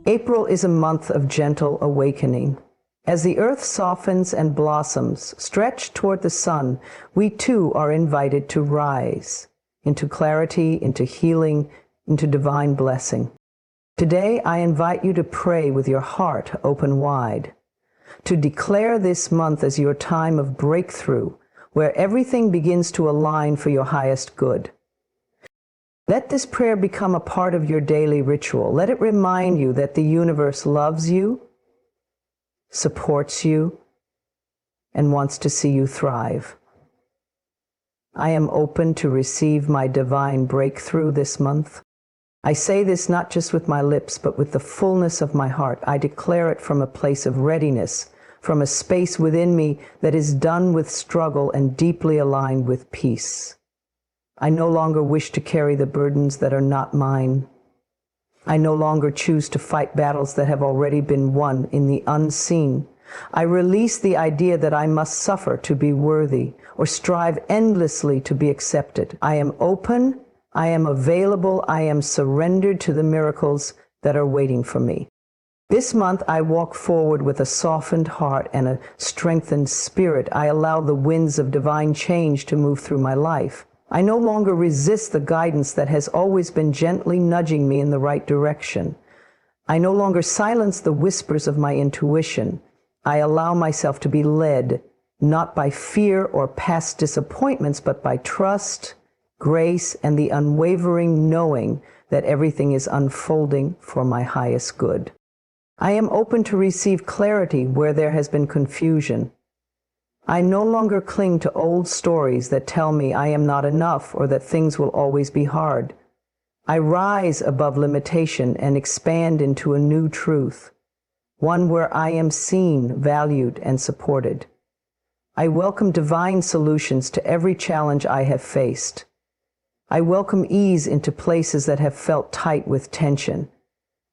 April is a month of gentle awakening. As the earth softens and blossoms, stretched toward the sun, we too are invited to rise into clarity, into healing, into divine blessing. Today, I invite you to pray with your heart open wide, to declare this month as your time of breakthrough, where everything begins to align for your highest good. Let this prayer become a part of your daily ritual. Let it remind you that the universe loves you, supports you, and wants to see you thrive. I am open to receive my divine breakthrough this month. I say this not just with my lips, but with the fullness of my heart. I declare it from a place of readiness, from a space within me that is done with struggle and deeply aligned with peace. I no longer wish to carry the burdens that are not mine. I no longer choose to fight battles that have already been won in the unseen. I release the idea that I must suffer to be worthy or strive endlessly to be accepted. I am open, I am available, I am surrendered to the miracles that are waiting for me. This month, I walk forward with a softened heart and a strengthened spirit. I allow the winds of divine change to move through my life. I no longer resist the guidance that has always been gently nudging me in the right direction. I no longer silence the whispers of my intuition. I allow myself to be led, not by fear or past disappointments, but by trust, grace, and the unwavering knowing that everything is unfolding for my highest good. I am open to receive clarity where there has been confusion. I no longer cling to old stories that tell me I am not enough or that things will always be hard. I rise above limitation and expand into a new truth, one where I am seen, valued, and supported. I welcome divine solutions to every challenge I have faced. I welcome ease into places that have felt tight with tension.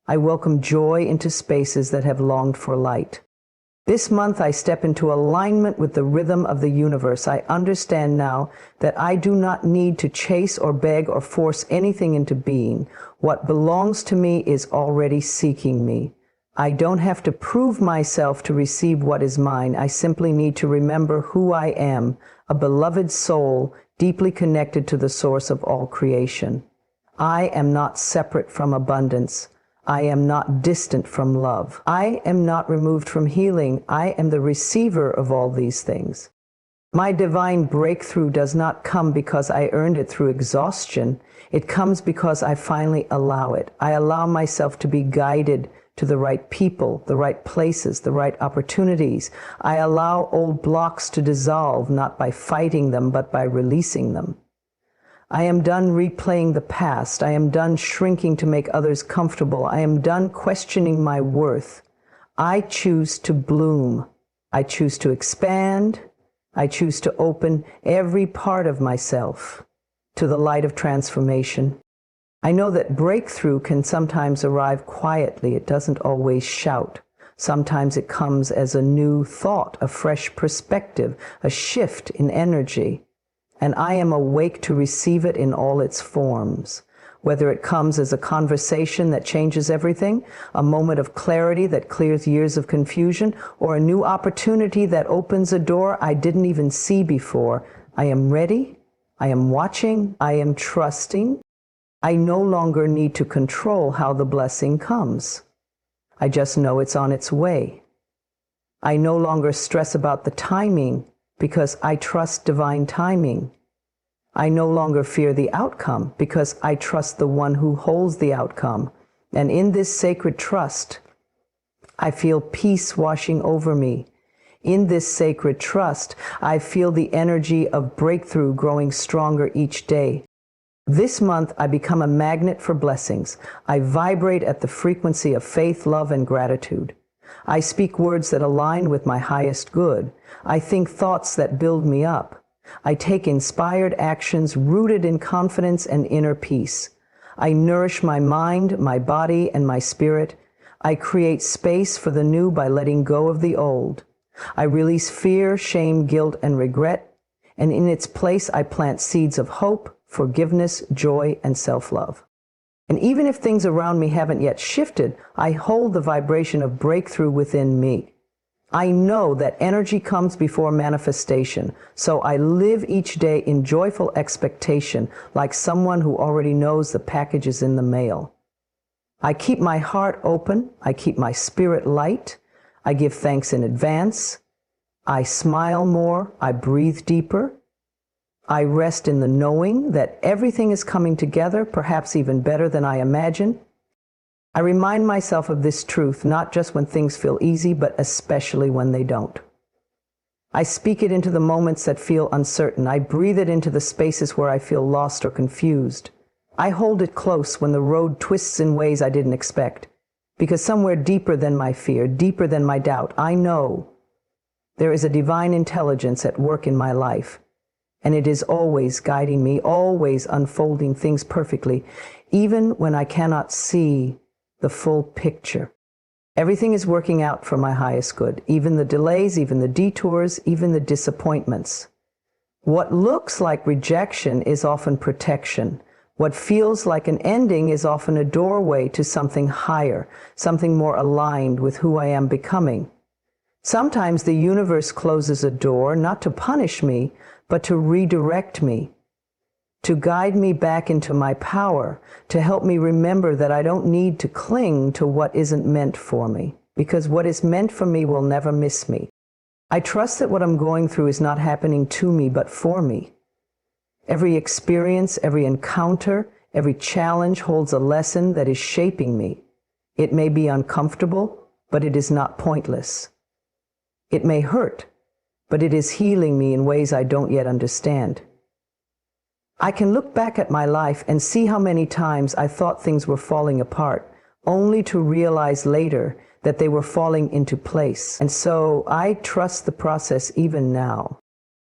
I welcome joy into spaces that have longed for light. This month I step into alignment with the rhythm of the universe. I understand now that I do not need to chase or beg or force anything into being. What belongs to me is already seeking me. I don't have to prove myself to receive what is mine. I simply need to remember who I am, a beloved soul deeply connected to the source of all creation. I am not separate from abundance. I am not distant from love. I am not removed from healing. I am the receiver of all these things. My divine breakthrough does not come because I earned it through exhaustion. It comes because I finally allow it. I allow myself to be guided to the right people, the right places, the right opportunities. I allow old blocks to dissolve, not by fighting them, but by releasing them. I am done replaying the past. I am done shrinking to make others comfortable. I am done questioning my worth. I choose to bloom. I choose to expand. I choose to open every part of myself to the light of transformation. I know that breakthrough can sometimes arrive quietly. It doesn't always shout. Sometimes it comes as a new thought, a fresh perspective, a shift in energy. And I am awake to receive it in all its forms, whether it comes as a conversation that changes everything, a moment of clarity that clears years of confusion, or a new opportunity that opens a door I didn't even see before. I am ready, I am watching, I am trusting. I no longer need to control how the blessing comes. I just know it's on its way. I no longer stress about the timing, because I trust divine timing. I no longer fear the outcome because I trust the one who holds the outcome. And in this sacred trust, I feel peace washing over me. In this sacred trust, I feel the energy of breakthrough growing stronger each day. This month, I become a magnet for blessings. I vibrate at the frequency of faith, love, and gratitude. I speak words that align with my highest good. I think thoughts that build me up. I take inspired actions rooted in confidence and inner peace. I nourish my mind, my body, and my spirit. I create space for the new by letting go of the old. I release fear, shame, guilt, and regret, and in its place I plant seeds of hope, forgiveness, joy, and self-love. And even if things around me haven't yet shifted, I hold the vibration of breakthrough within me. I know that energy comes before manifestation, so I live each day in joyful expectation, like someone who already knows the package is in the mail. I keep my heart open, I keep my spirit light, I give thanks in advance, I smile more, I breathe deeper, I rest in the knowing that everything is coming together, perhaps even better than I imagined. I remind myself of this truth, not just when things feel easy, but especially when they don't. I speak it into the moments that feel uncertain. I breathe it into the spaces where I feel lost or confused. I hold it close when the road twists in ways I didn't expect, because somewhere deeper than my fear, deeper than my doubt, I know there is a divine intelligence at work in my life, and it is always guiding me, always unfolding things perfectly, even when I cannot see the full picture. Everything is working out for my highest good, even the delays, even the detours, even the disappointments. What looks like rejection is often protection. What feels like an ending is often a doorway to something higher, something more aligned with who I am becoming. Sometimes the universe closes a door, not to punish me, but to redirect me, to guide me back into my power, to help me remember that I don't need to cling to what isn't meant for me, because what is meant for me will never miss me. I trust that what I'm going through is not happening to me, but for me. Every experience, every encounter, every challenge holds a lesson that is shaping me. It may be uncomfortable, but it is not pointless. It may hurt, but it is healing me in ways I don't yet understand. I can look back at my life and see how many times I thought things were falling apart, only to realize later that they were falling into place. And so I trust the process even now.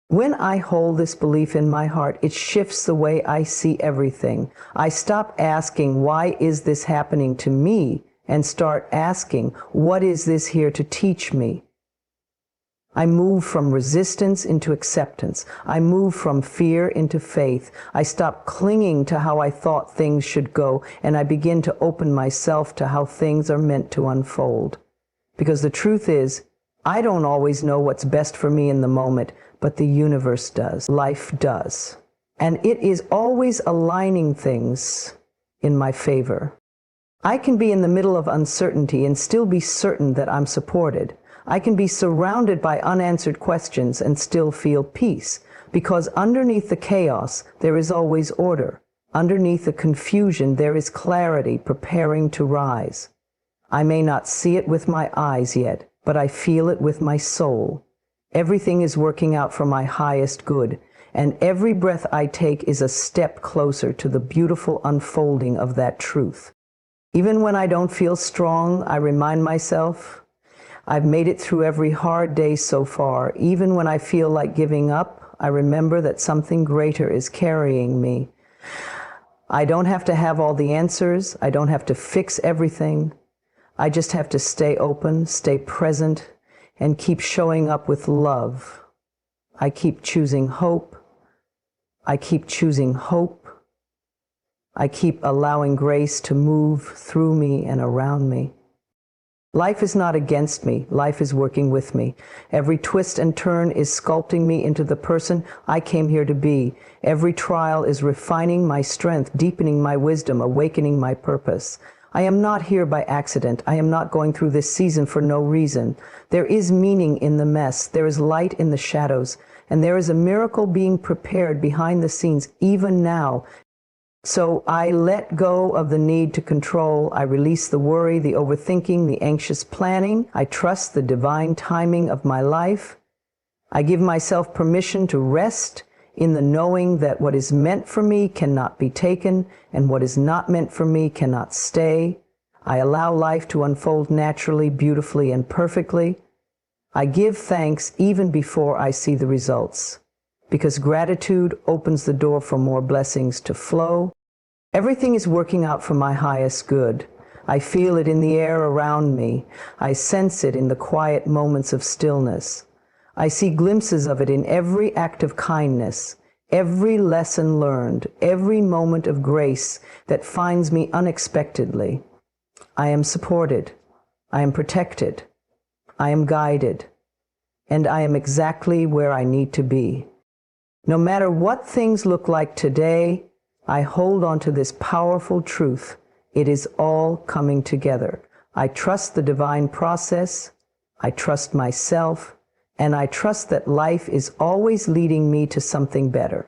When I hold this belief in my heart, it shifts the way I see everything. I stop asking, why is this happening to me? And start asking, what is this here to teach me? I move from resistance into acceptance. I move from fear into faith. I stop clinging to how I thought things should go, and I begin to open myself to how things are meant to unfold. Because the truth is, I don't always know what's best for me in the moment, but the universe does. Life does. And it is always aligning things in my favor. I can be in the middle of uncertainty and still be certain that I'm supported. I can be surrounded by unanswered questions and still feel peace, because underneath the chaos, there is always order. Underneath the confusion, there is clarity preparing to rise. I may not see it with my eyes yet, but I feel it with my soul. Everything is working out for my highest good, and every breath I take is a step closer to the beautiful unfolding of that truth. Even when I don't feel strong, I remind myself, I've made it through every hard day so far. Even when I feel like giving up, I remember that something greater is carrying me. I don't have to have all the answers. I don't have to fix everything. I just have to stay open, stay present, and keep showing up with love. I keep choosing hope. I keep choosing hope. I keep allowing grace to move through me and around me. Life is not against me. Life is working with me. Every twist and turn is sculpting me into the person I came here to be. Every trial is refining my strength, deepening my wisdom, awakening my purpose. I am not here by accident. I am not going through this season for no reason. There is meaning in the mess. There is light in the shadows. And there is a miracle being prepared behind the scenes, even now. So I let go of the need to control. I release the worry, the overthinking, the anxious planning. I trust the divine timing of my life. I give myself permission to rest in the knowing that what is meant for me cannot be taken, and what is not meant for me cannot stay. I allow life to unfold naturally, beautifully, and perfectly. I give thanks even before I see the results, because gratitude opens the door for more blessings to flow. Everything is working out for my highest good. I feel it in the air around me. I sense it in the quiet moments of stillness. I see glimpses of it in every act of kindness, every lesson learned, every moment of grace that finds me unexpectedly. I am supported, I am protected, I am guided, and I am exactly where I need to be. No matter what things look like today, I hold on to this powerful truth. It is all coming together. I trust the divine process, I trust myself, and I trust that life is always leading me to something better.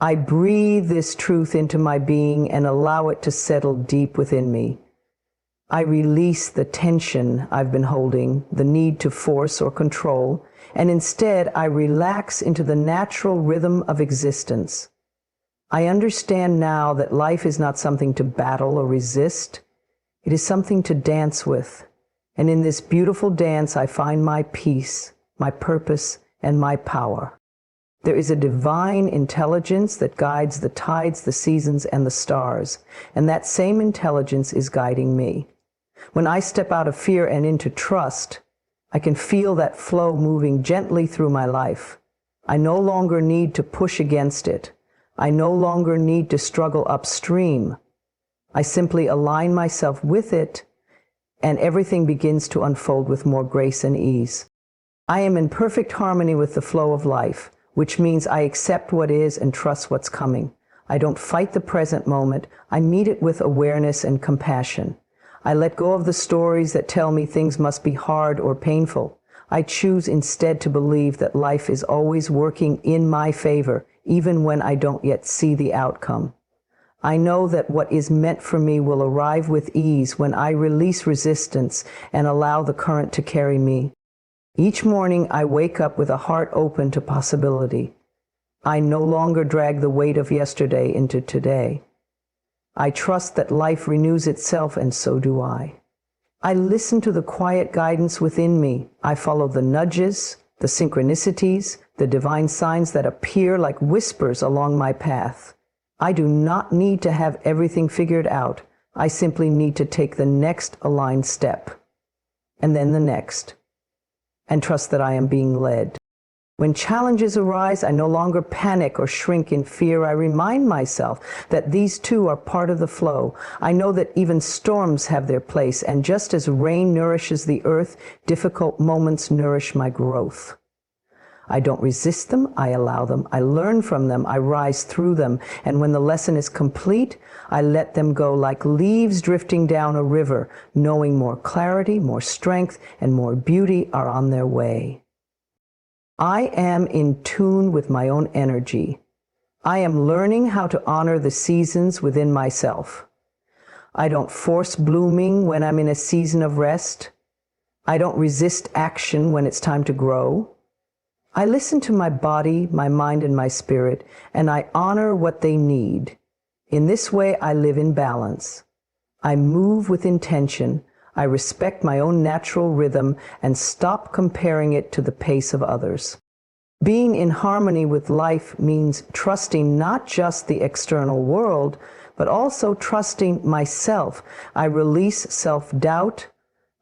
I breathe this truth into my being and allow it to settle deep within me. I release the tension I've been holding, the need to force or control, and instead I relax into the natural rhythm of existence. I understand now that life is not something to battle or resist. It is something to dance with. And in this beautiful dance, I find my peace, my purpose, and my power. There is a divine intelligence that guides the tides, the seasons, and the stars, and that same intelligence is guiding me. When I step out of fear and into trust, I can feel that flow moving gently through my life. I no longer need to push against it. I no longer need to struggle upstream. I simply align myself with it, and everything begins to unfold with more grace and ease. I am in perfect harmony with the flow of life, which means I accept what is and trust what's coming. I don't fight the present moment. I meet it with awareness and compassion. I let go of the stories that tell me things must be hard or painful. I choose instead to believe that life is always working in my favor, even when I don't yet see the outcome. I know that what is meant for me will arrive with ease when I release resistance and allow the current to carry me. Each morning I wake up with a heart open to possibility. I no longer drag the weight of yesterday into today. I trust that life renews itself, and so do I. I listen to the quiet guidance within me. I follow the nudges, the synchronicities, the divine signs that appear like whispers along my path. I do not need to have everything figured out. I simply need to take the next aligned step, and then the next, and trust that I am being led. When challenges arise, I no longer panic or shrink in fear. I remind myself that these too are part of the flow. I know that even storms have their place, and just as rain nourishes the earth, difficult moments nourish my growth. I don't resist them, I allow them, I learn from them, I rise through them, and when the lesson is complete, I let them go like leaves drifting down a river, knowing more clarity, more strength, and more beauty are on their way. I am in tune with my own energy. I am learning how to honor the seasons within myself. I don't force blooming when I'm in a season of rest. I don't resist action when it's time to grow. I listen to my body, my mind, and my spirit, and I honor what they need. In this way, I live in balance. I move with intention. I respect my own natural rhythm and stop comparing it to the pace of others. Being in harmony with life means trusting not just the external world, but also trusting myself. I release self-doubt.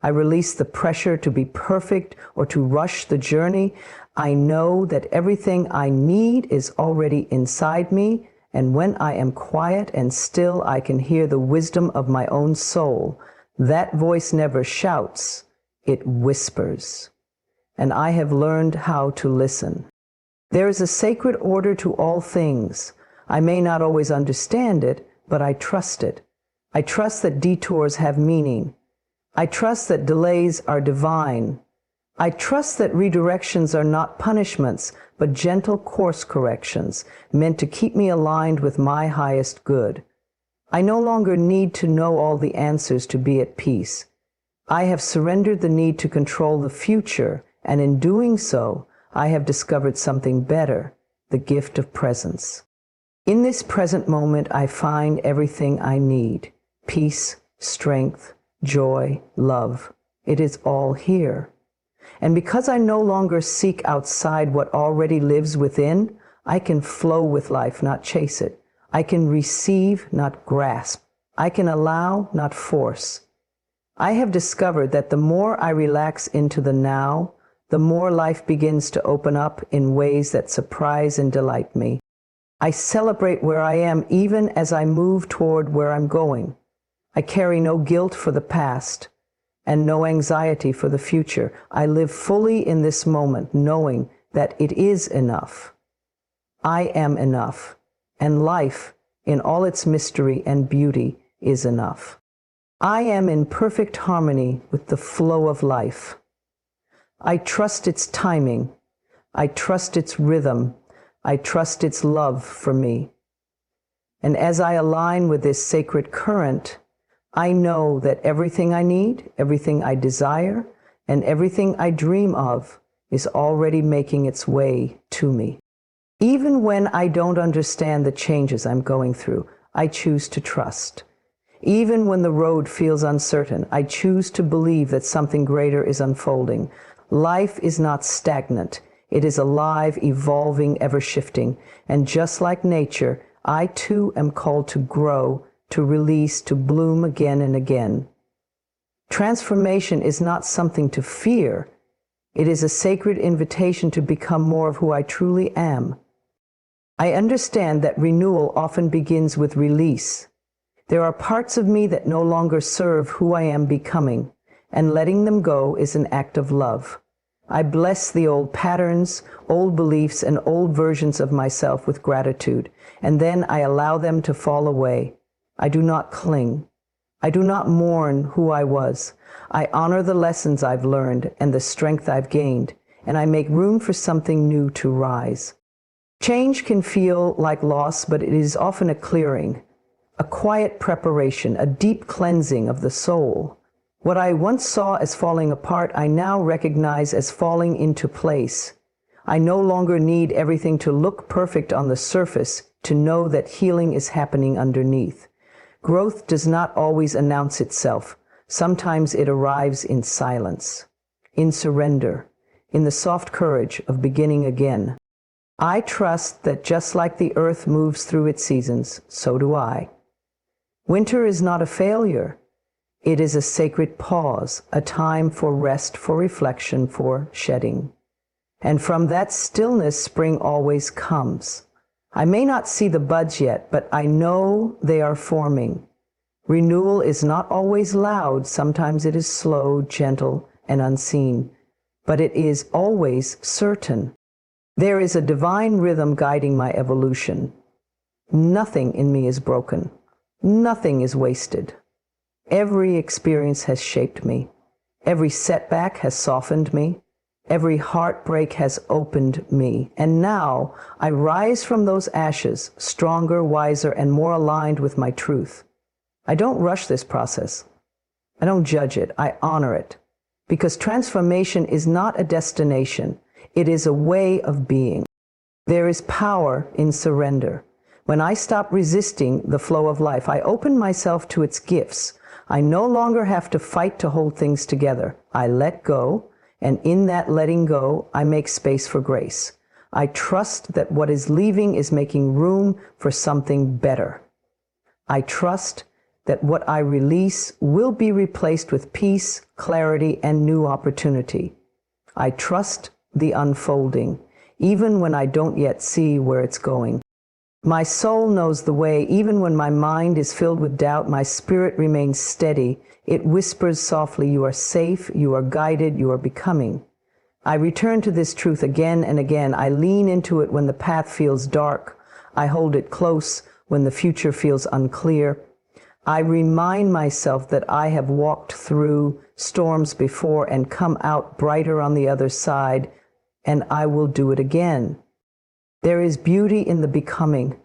I release the pressure to be perfect or to rush the journey. I know that everything I need is already inside me, and when I am quiet and still, I can hear the wisdom of my own soul. That voice never shouts, it whispers. And I have learned how to listen. There is a sacred order to all things. I may not always understand it, but I trust it. I trust that detours have meaning. I trust that delays are divine. I trust that redirections are not punishments, but gentle course corrections meant to keep me aligned with my highest good. I no longer need to know all the answers to be at peace. I have surrendered the need to control the future, and in doing so, I have discovered something better, the gift of presence. In this present moment, I find everything I need: peace, strength, joy, love. It is all here. And because I no longer seek outside what already lives within, I can flow with life, not chase it. I can receive, not grasp. I can allow, not force. I have discovered that the more I relax into the now, the more life begins to open up in ways that surprise and delight me. I celebrate where I am even as I move toward where I'm going. I carry no guilt for the past and no anxiety for the future. I live fully in this moment, knowing that it is enough. I am enough, and life, in all its mystery and beauty, is enough. I am in perfect harmony with the flow of life. I trust its timing. I trust its rhythm. I trust its love for me. And as I align with this sacred current, I know that everything I need, everything I desire, and everything I dream of is already making its way to me. Even when I don't understand the changes I'm going through, I choose to trust. Even when the road feels uncertain, I choose to believe that something greater is unfolding. Life is not stagnant. It is alive, evolving, ever-shifting. And just like nature, I too am called to grow, to release, to bloom again and again. Transformation is not something to fear. It is a sacred invitation to become more of who I truly am. I understand that renewal often begins with release. There are parts of me that no longer serve who I am becoming, and letting them go is an act of love. I bless the old patterns, old beliefs, and old versions of myself with gratitude, and then I allow them to fall away. I do not cling. I do not mourn who I was. I honor the lessons I've learned and the strength I've gained, and I make room for something new to rise. Change can feel like loss, but it is often a clearing, a quiet preparation, a deep cleansing of the soul. What I once saw as falling apart, I now recognize as falling into place. I no longer need everything to look perfect on the surface to know that healing is happening underneath. Growth does not always announce itself. Sometimes it arrives in silence, in surrender, in the soft courage of beginning again. I trust that just like the earth moves through its seasons, so do I. Winter is not a failure. It is a sacred pause, a time for rest, for reflection, for shedding. And from that stillness, spring always comes. I may not see the buds yet, but I know they are forming. Renewal is not always loud. Sometimes it is slow, gentle, and unseen. But it is always certain. There is a divine rhythm guiding my evolution. Nothing in me is broken. Nothing is wasted. Every experience has shaped me. Every setback has softened me. Every heartbreak has opened me. And now I rise from those ashes, stronger, wiser, and more aligned with my truth. I don't rush this process. I don't judge it. I honor it. Because transformation is not a destination. It is a way of being. There is power in surrender. When I stop resisting the flow of life, I open myself to its gifts. I no longer have to fight to hold things together. I let go, and in that letting go, I make space for grace. I trust that what is leaving is making room for something better. I trust that what I release will be replaced with peace, clarity, and new opportunity. I trust the unfolding, even when I don't yet see where it's going. My soul knows the way. Even when my mind is filled with doubt, my spirit remains steady. It whispers softly, "You are safe, you are guided, you are becoming." I return to this truth again and again. I lean into it when the path feels dark. I hold it close when the future feels unclear. I remind myself that I have walked through storms before and come out brighter on the other side, and I will do it again. There is beauty in the becoming.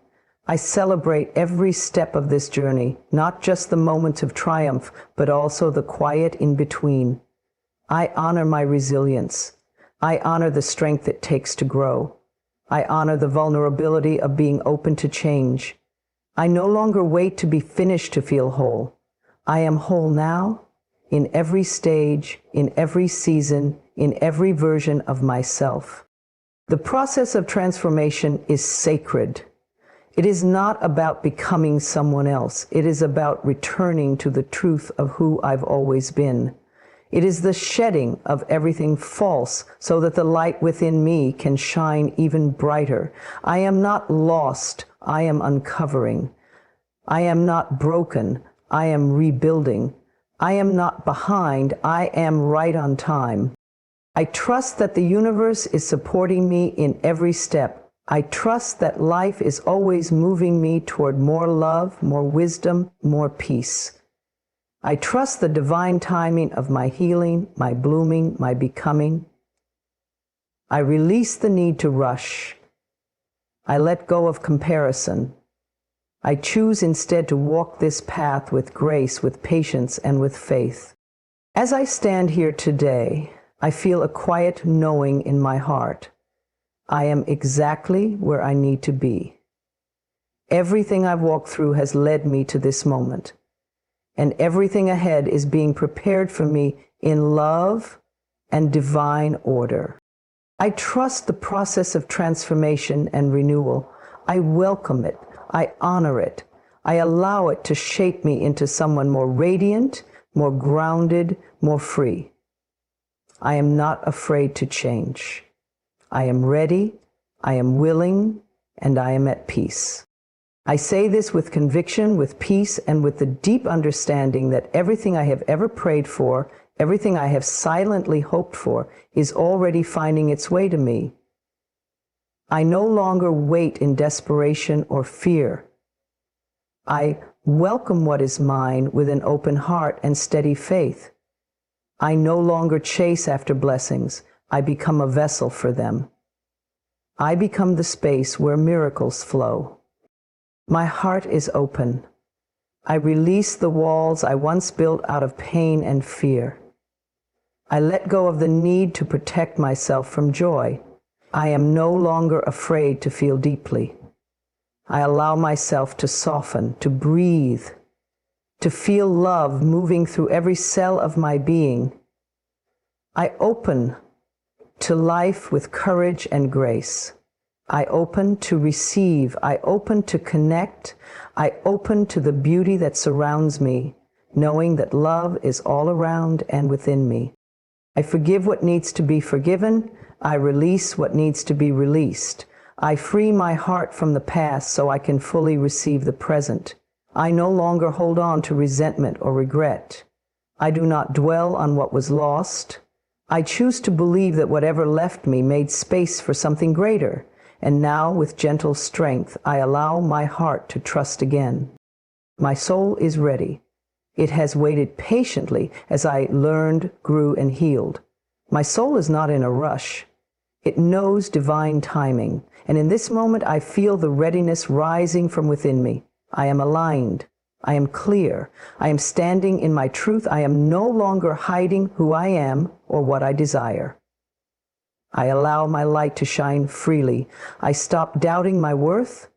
I celebrate every step of this journey, not just the moments of triumph, but also the quiet in between. I honor my resilience. I honor the strength it takes to grow. I honor the vulnerability of being open to change. I no longer wait to be finished to feel whole. I am whole now, in every stage, in every season, in every version of myself. The process of transformation is sacred. It is not about becoming someone else. It is about returning to the truth of who I've always been. It is the shedding of everything false so that the light within me can shine even brighter. I am not lost, I am uncovering. I am not broken, I am rebuilding. I am not behind, I am right on time. I trust that the universe is supporting me in every step. I trust that life is always moving me toward more love, more wisdom, more peace. I trust the divine timing of my healing, my blooming, my becoming. I release the need to rush. I let go of comparison. I choose instead to walk this path with grace, with patience, and with faith. As I stand here today, I feel a quiet knowing in my heart. I am exactly where I need to be. Everything I've walked through has led me to this moment, and everything ahead is being prepared for me in love and divine order. I trust the process of transformation and renewal. I welcome it. I honor it. I allow it to shape me into someone more radiant, more grounded, more free. I am not afraid to change. I am ready, I am willing, and I am at peace. I say this with conviction, with peace, and with the deep understanding that everything I have ever prayed for, everything I have silently hoped for, is already finding its way to me. I no longer wait in desperation or fear. I welcome what is mine with an open heart and steady faith. I no longer chase after blessings. I become a vessel for them. I become the space where miracles flow. My heart is open. I release the walls I once built out of pain and fear. I let go of the need to protect myself from joy. I am no longer afraid to feel deeply. I allow myself to soften, to breathe, to feel love moving through every cell of my being. I open to life with courage and grace. I open to receive. I open to connect. I open to the beauty that surrounds me, knowing that love is all around and within me. I forgive what needs to be forgiven. I release what needs to be released. I free my heart from the past so I can fully receive the present. I no longer hold on to resentment or regret. I do not dwell on what was lost. I choose to believe that whatever left me made space for something greater, and now with gentle strength I allow my heart to trust again. My soul is ready. It has waited patiently as I learned, grew, and healed. My soul is not in a rush. It knows divine timing, and in this moment I feel the readiness rising from within me. I am aligned. I am clear. I am standing in my truth. I am no longer hiding who I am or what I desire. I allow my light to shine freely. I stop doubting my worth.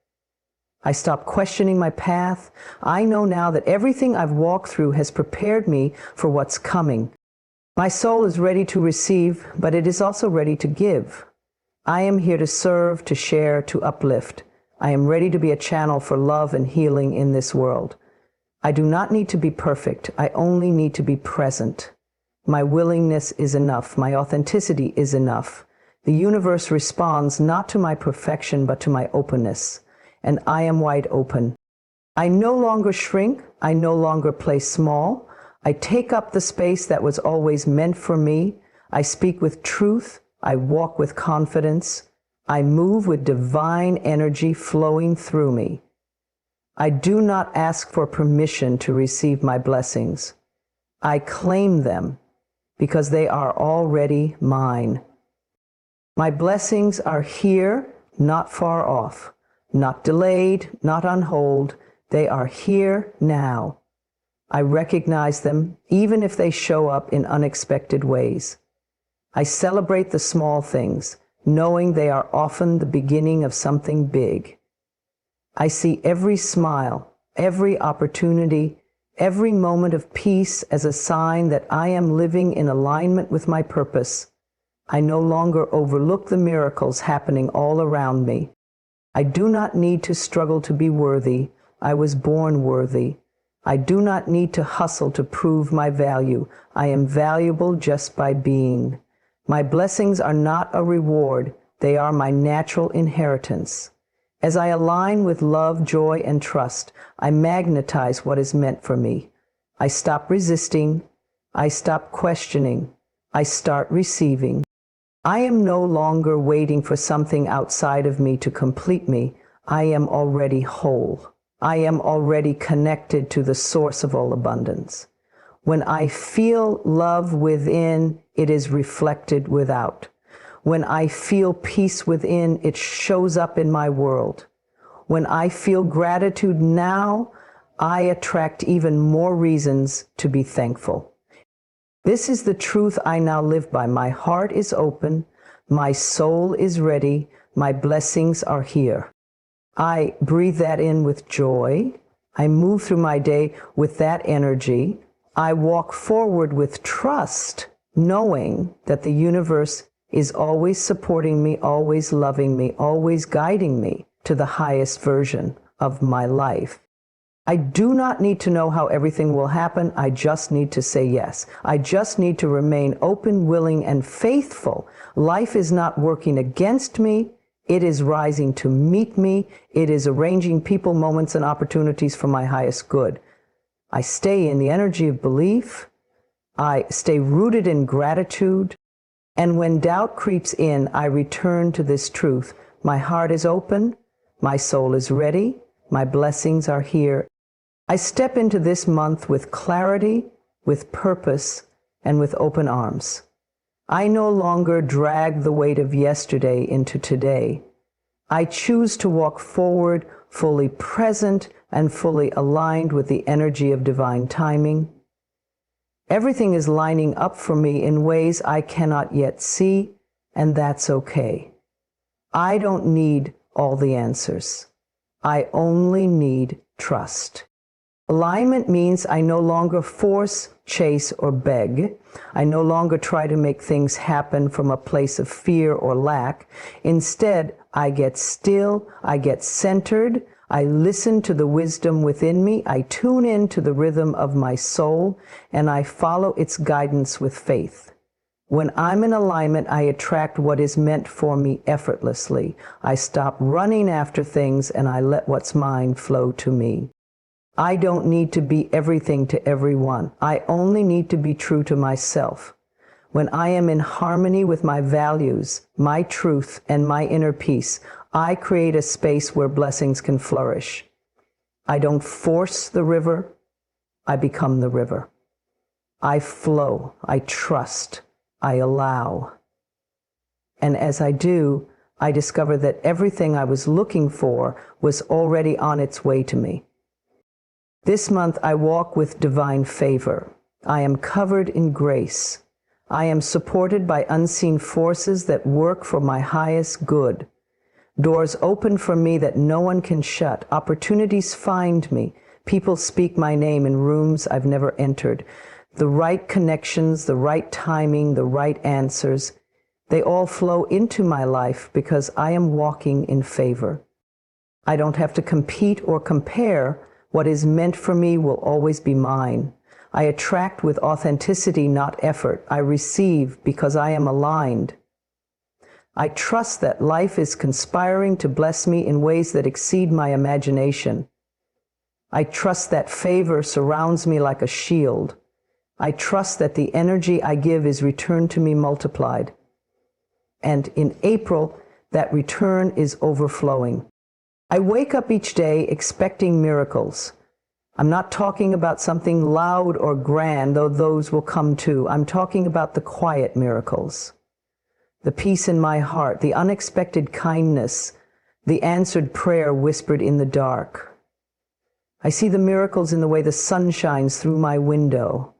I stop questioning my path. I know now that everything I've walked through has prepared me for what's coming. My soul is ready to receive, but it is also ready to give. I am here to serve, to share, to uplift. I am ready to be a channel for love and healing in this world. I do not need to be perfect. I only need to be present. My willingness is enough. My authenticity is enough. The universe responds not to my perfection, but to my openness. And I am wide open. I no longer shrink. I no longer play small. I take up the space that was always meant for me. I speak with truth. I walk with confidence. I move with divine energy flowing through me. I do not ask for permission to receive my blessings. I claim them because they are already mine. My blessings are here, not far off, not delayed, not on hold. They are here now. I recognize them, even if they show up in unexpected ways. I celebrate the small things, knowing they are often the beginning of something big. I see every smile, every opportunity, every moment of peace as a sign that I am living in alignment with my purpose. I no longer overlook the miracles happening all around me. I do not need to struggle to be worthy. I was born worthy. I do not need to hustle to prove my value. I am valuable just by being. My blessings are not a reward. They are my natural inheritance. As I align with love, joy, and trust, I magnetize what is meant for me. I stop resisting. I stop questioning. I start receiving. I am no longer waiting for something outside of me to complete me. I am already whole. I am already connected to the source of all abundance. When I feel love within, it is reflected without. When I feel peace within, it shows up in my world. When I feel gratitude now, I attract even more reasons to be thankful. This is the truth I now live by. My heart is open. My soul is ready. My blessings are here. I breathe that in with joy. I move through my day with that energy. I walk forward with trust, knowing that the universe is always supporting me, always loving me, always guiding me to the highest version of my life. I do not need to know how everything will happen. I just need to say yes. I just need to remain open, willing, and faithful. Life is not working against me. It is rising to meet me. It is arranging people, moments, and opportunities for my highest good. I stay in the energy of belief. I stay rooted in gratitude. And when doubt creeps in, I return to this truth. My heart is open. My soul is ready. My blessings are here. I step into this month with clarity, with purpose, and with open arms. I no longer drag the weight of yesterday into today. I choose to walk forward fully present and fully aligned with the energy of divine timing. Everything is lining up for me in ways I cannot yet see, and that's okay. I don't need all the answers. I only need trust. Alignment means I no longer force, chase, or beg. I no longer try to make things happen from a place of fear or lack. Instead, I get still, I get centered, I listen to the wisdom within me, I tune in to the rhythm of my soul, and I follow its guidance with faith. When I'm in alignment, I attract what is meant for me effortlessly. I stop running after things and I let what's mine flow to me. I don't need to be everything to everyone. I only need to be true to myself. When I am in harmony with my values, my truth, and my inner peace, I create a space where blessings can flourish. I don't force the river. I become the river. I flow. I trust. I allow. And as I do, I discover that everything I was looking for was already on its way to me. This month I walk with divine favor. I am covered in grace. I am supported by unseen forces that work for my highest good. Doors open for me that no one can shut. Opportunities find me. People speak my name in rooms I've never entered. The right connections, the right timing, the right answers, they all flow into my life because I am walking in favor. I don't have to compete or compare. What is meant for me will always be mine. I attract with authenticity, not effort. I receive because I am aligned. I trust that life is conspiring to bless me in ways that exceed my imagination. I trust that favor surrounds me like a shield. I trust that the energy I give is returned to me multiplied. And in April, that return is overflowing. I wake up each day expecting miracles. I'm not talking about something loud or grand, though those will come too. I'm talking about the quiet miracles. The peace in my heart, the unexpected kindness, the answered prayer whispered in the dark. I see the miracles in the way the sun shines through my window.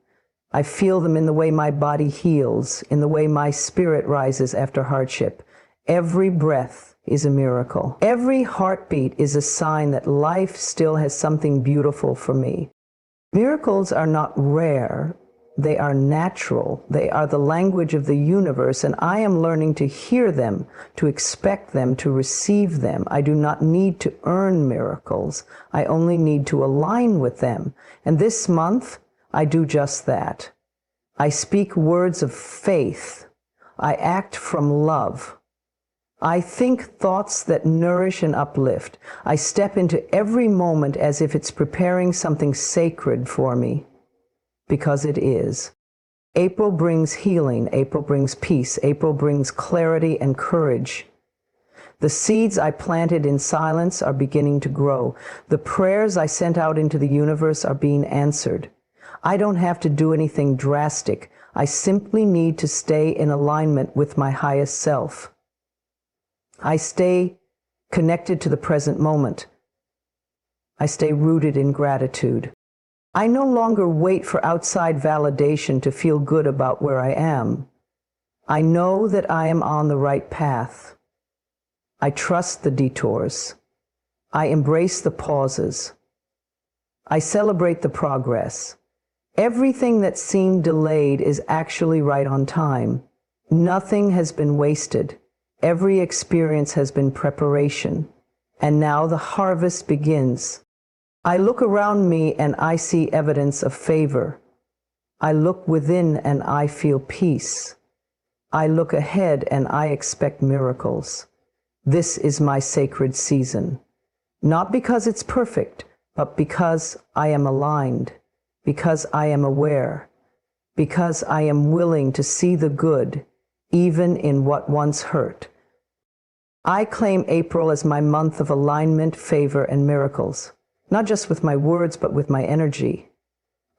I feel them in the way my body heals, in the way my spirit rises after hardship. Every breath is a miracle. Every heartbeat is a sign that life still has something beautiful for me. Miracles are not rare. They are natural. They are the language of the universe, and I am learning to hear them, to expect them, to receive them. I do not need to earn miracles. I only need to align with them. And this month, I do just that. I speak words of faith. I act from love. I think thoughts that nourish and uplift. I step into every moment as if it's preparing something sacred for me, because it is. April brings healing. April brings peace. April brings clarity and courage. The seeds I planted in silence are beginning to grow. The prayers I sent out into the universe are being answered. I don't have to do anything drastic. I simply need to stay in alignment with my highest self. I stay connected to the present moment. I stay rooted in gratitude. I no longer wait for outside validation to feel good about where I am. I know that I am on the right path. I trust the detours. I embrace the pauses. I celebrate the progress. Everything that seemed delayed is actually right on time. Nothing has been wasted. Every experience has been preparation. And now the harvest begins. I look around me and I see evidence of favor. I look within and I feel peace. I look ahead and I expect miracles. This is my sacred season. Not because it's perfect, but because I am aligned, because I am aware, because I am willing to see the good, even in what once hurt. I claim April as my month of alignment, favor, and miracles, not just with my words, but with my energy.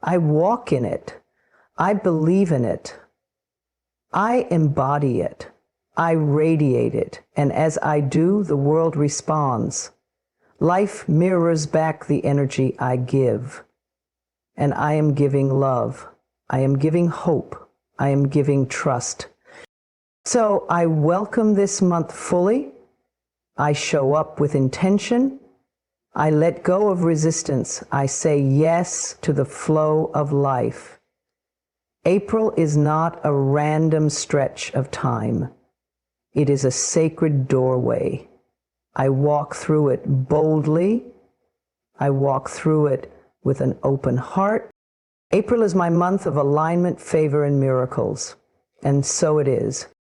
I walk in it. I believe in it. I embody it. I radiate it. And as I do, the world responds. Life mirrors back the energy I give. And I am giving love. I am giving hope. I am giving trust. So I welcome this month fully. I show up with intention. I let go of resistance. I say yes to the flow of life. April is not a random stretch of time. It is a sacred doorway. I walk through it boldly. I walk through it with an open heart. April is my month of alignment, favor, and miracles. And so it is.